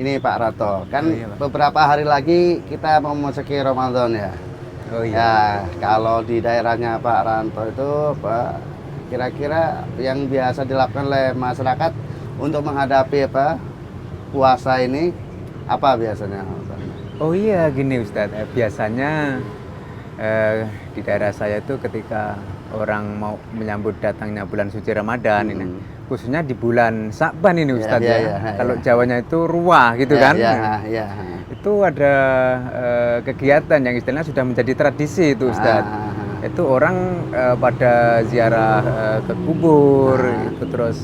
Ini Pak Rato, kan Oh iya, Pak. beberapa hari lagi kita mau memasuki Ramadan ya. Oh iya. Ya, kalau di daerahnya Pak Ranto itu, Pak, kira-kira yang biasa dilakukan oleh masyarakat untuk menghadapi puasa ini apa biasanya? Oh iya, gini Ustadz. Biasanya di daerah saya itu ketika orang mau menyambut datangnya bulan suci Ramadan ini, khususnya di bulan Sya'ban ini Ustadz Kalau Jawanya itu ruah gitu kan. Itu ada kegiatan yang istilahnya sudah menjadi tradisi itu Ustadz. Itu orang pada ziarah ke kubur itu terus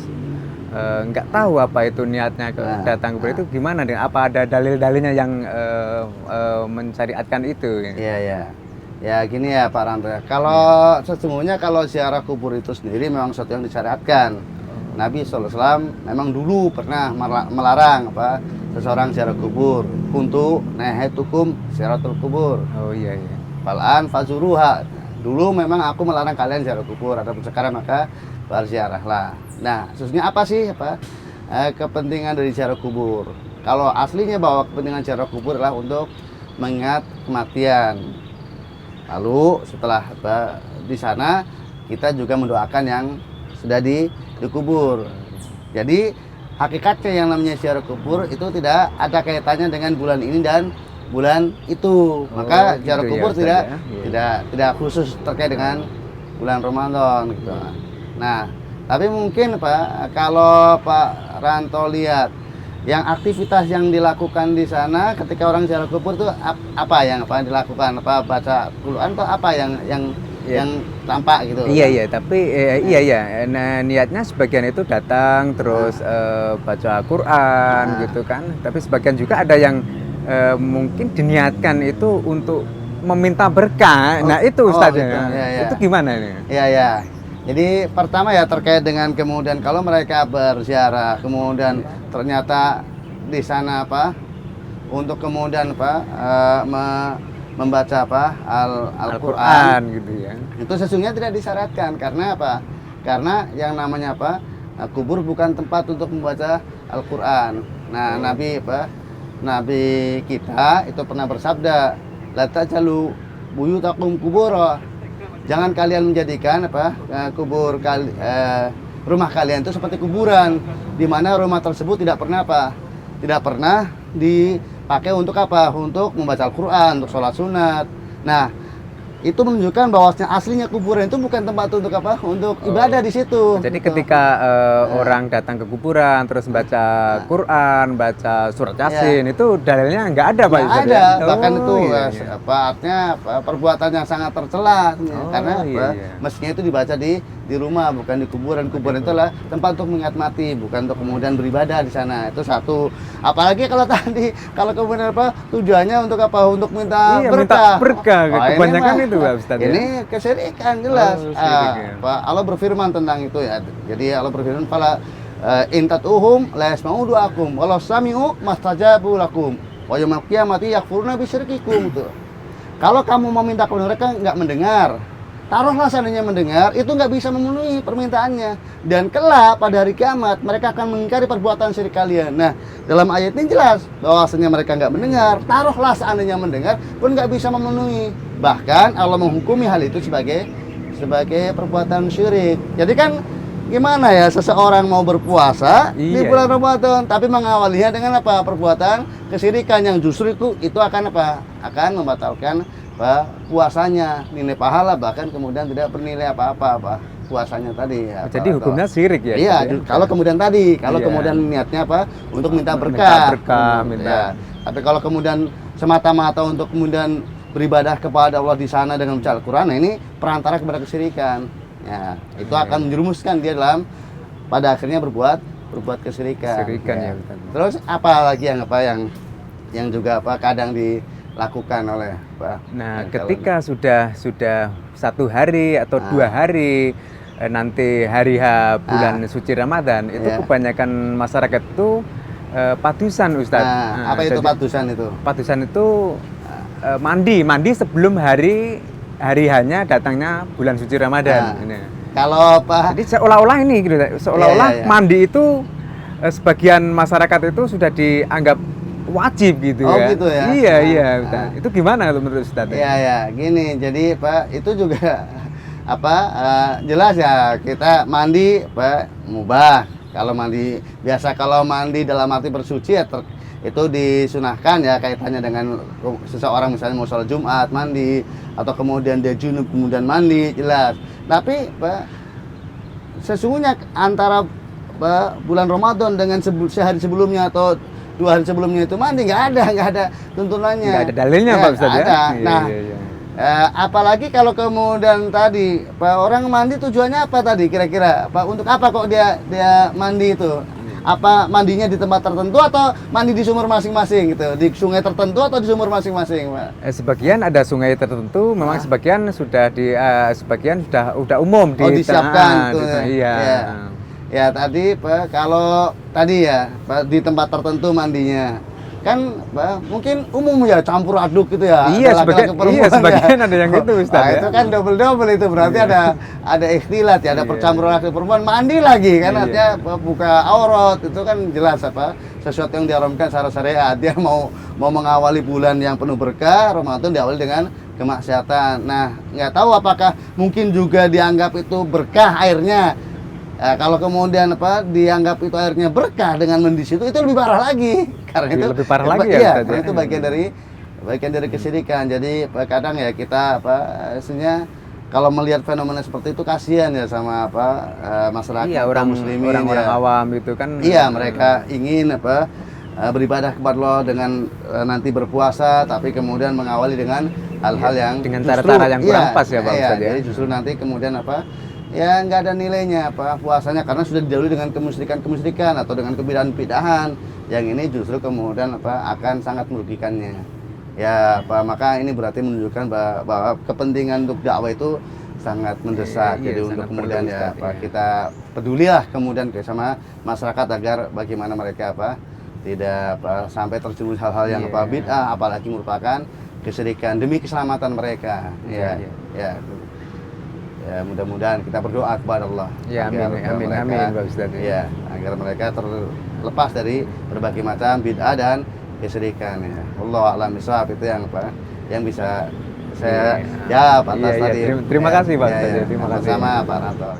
nggak tahu apa itu niatnya datang kubur itu gimana nih? Apa ada dalil-dalilnya yang mensyariatkan itu? Ya gini ya Pak Ranto. Kalau sesungguhnya kalau ziarah kubur itu sendiri memang sesuatu yang disyariatkan. Nabi SAW memang dulu pernah melarang seseorang ziarah kubur. Kuntu nahaitukum ziaratul kubur. Oh iya. Fal'an fazuruha. Dulu memang aku melarang kalian ziarah kubur. Adapun sekarang maka berziarahlah. Nah, sesungguhnya apa sih kepentingan dari ziarah kubur? Kalau aslinya bahwa kepentingan ziarah kubur adalah untuk mengingat kematian. Lalu setelah di sana kita juga mendoakan yang sudah dikubur. Jadi hakikatnya yang namanya ziarah kubur itu tidak ada kaitannya dengan bulan ini dan bulan itu. Maka ziarah kubur tidak khusus terkait dengan bulan Ramadan gitu. Nah, tapi mungkin Pak, kalau Pak Ranto lihat yang aktivitas yang dilakukan di sana ketika orang ziarah kubur itu apa yang dilakukan? Baca Quran atau apa yang tampak gitu? Iya, tapi nah, niatnya sebagian itu datang terus baca Quran gitu kan. Tapi sebagian juga ada yang mungkin diniatkan itu untuk meminta berkah. Nah, itu Ustaz. Itu gimana ini? Iya. Jadi pertama ya terkait dengan kemudian kalau mereka berziarah kemudian ternyata di sana untuk kemudian membaca Al-Qur'an gitu ya. Itu sesungguhnya tidak disyaratkan karena apa? Karena yang namanya kubur bukan tempat untuk membaca Al-Qur'an. Nah, Nabi kita itu pernah bersabda, la tajalu buyutakum kubura. Jangan kalian menjadikan rumah kalian itu seperti kuburan, di mana rumah tersebut tidak pernah dipakai untuk untuk membaca Al-Quran, untuk sholat sunat. Nah, itu menunjukkan bahwasanya aslinya kuburan itu bukan tempat untuk untuk ibadah di situ. Jadi ketika orang datang ke kuburan terus baca Quran, baca surat Yasin, itu dalilnya nggak ada Pak? Nggak ada, bahkan itu artinya perbuatan yang sangat tercela karena mestinya itu dibaca di rumah, bukan di kuburan. Kuburan itu adalah tempat untuk mengingat mati, bukan untuk kemudian beribadah di sana. Itu satu. Apalagi kalau kemudian tujuannya untuk untuk minta berkah. Minta berkah. Kebanyakan itu Ustaz. Ini kesyirikan jelas. Allah berfirman tentang itu ya. Jadi Allah berfirman fala intatuhum la yasma'u du'akum walau sami'u mastajabu lakum wa yaumil qiyamati yakfuruna bisyirkikum. Kalau kamu meminta kepada mereka nggak mendengar, taruhlah seandainya mendengar, itu nggak bisa memenuhi permintaannya. Dan kelak pada hari kiamat mereka akan mengingkari perbuatan syirik kalian. Nah, dalam ayat ini jelas bahwasanya mereka nggak mendengar, taruhlah seandainya mendengar pun nggak bisa memenuhi. Bahkan Allah menghukumi hal itu sebagai perbuatan syirik. Jadi kan gimana ya seseorang mau berpuasa di bulan Ramadan tapi mengawalinya dengan perbuatan kesyirikan yang justru itu akan membatalkan puasanya, nilai pahala bahkan kemudian tidak bernilai apa-apa puasanya tadi. Jadi hukumnya syirik ya? Iya, kalau kemudian kemudian niatnya untuk minta berkah. Tapi kalau kemudian semata-mata untuk kemudian beribadah kepada Allah di sana dengan membaca Al-Quran, nah ini perantara kepada kesyirikan. Ya, itu akan menjerumuskan dia pada akhirnya berbuat kesyirikan. Terus apa lagi yang juga kadang dilakukan oleh Nah, ketika sudah 1 hari atau 2 hari nanti hari H bulan suci Ramadan itu kebanyakan masyarakat itu padusan Ustadz. Apa itu padusan itu? Padusan itu mandi sebelum hari hanya datangnya bulan suci Ramadan. Kalau jadi seolah-olah ini gitu, mandi itu sebagian masyarakat itu sudah dianggap wajib gitu Oh, ya. gitu ya? Iya, Nah, iya, Ustaz. Itu gimana kalau menurut Ustaz? Iya ya, gini. Jadi Pak, itu juga apa jelas ya kita mandi Pak mubah. Kalau mandi biasa, kalau mandi dalam arti bersuci ya itu disunahkan ya, kaitannya dengan seseorang misalnya mau sholat Jumat mandi, atau kemudian dia junub kemudian mandi, jelas. Tapi Pak, sesungguhnya antara bulan Ramadan dengan sehari sebelumnya atau 2 hari sebelumnya itu mandi, nggak ada tuntunannya. Nggak ada dalilnya Ya, Pak Ustaz nggak ya? ada. Iya, Nah, iya, iya. apalagi kalau kemudian tadi Pak, orang mandi tujuannya apa tadi kira-kira Pak? Untuk apa kok dia mandi itu? Apa mandinya di tempat tertentu atau mandi di sumur masing-masing gitu? Di sungai tertentu atau di sumur masing-masing, Pak? Sebagian ada sungai tertentu, memang sebagian sudah sebagian sudah umum Oh, disiapkan tuh. iya. Ya. Ya tadi Pak, kalau tadi ya Pak, di tempat tertentu mandinya kan Pak, mungkin umum ya, campur aduk gitu ya. Iya, sebagian ada yang itu Ustaz. Nah, ya. itu kan double itu berarti ada ikhtilat ya, ada percampuran laki perempuan mandi lagi kan, artinya buka aurat itu kan jelas apa sesuatu yang diharamkan secara syariat. Dia mau mengawali bulan yang penuh berkah, Ramadan diawali dengan kemaksiatan. Nah, nggak tahu apakah mungkin juga dianggap itu berkah airnya. Kalau kemudian dianggap itu airnya berkah dengan mandi situ, itu lebih parah lagi. Karena itu lebih parah lagi ya, iya, Ustaz, karena ya? itu bagian dari kesyirikan. Jadi kadang ya kita sebenarnya kalau melihat fenomena seperti itu kasihan ya sama masyarakat Iya, kaum muslimin, orang-orang ya. awam itu kan. Iya, mereka ingin beribadah kepada Allah dengan nanti berpuasa, tapi kemudian mengawali dengan hal-hal yang dengan cara-cara yang kurang pas ya Pak Ustaz ya. Jadi justru nanti kemudian ya nggak ada nilainya puasanya, karena sudah didahului dengan kemusyrikan atau dengan kebidahan yang ini justru kemudian akan sangat merugikannya. Ya maka ini berarti menunjukkan bahwa kepentingan untuk dakwah itu sangat mendesak. Iya, Jadi sangat untuk kemudian perlu, ya Ustaz, kita pedulilah kemudian sama masyarakat agar bagaimana mereka tidak sampai terjerumus hal-hal yang bid'ah, apalagi merupakan kesyirikan demi keselamatan mereka. Ya, mudah-mudahan kita berdoa kepada Allah. Ya, amin Pak Ustaz. Ya, agar mereka terlepas dari berbagai macam bid'ah dan kesyirikan ya. Wallahu a'lam bishawab, itu yang bisa saya jawab atas tadi. Terima kasih Pak Ustaz. Terima kasih. Sama Pak Ranto.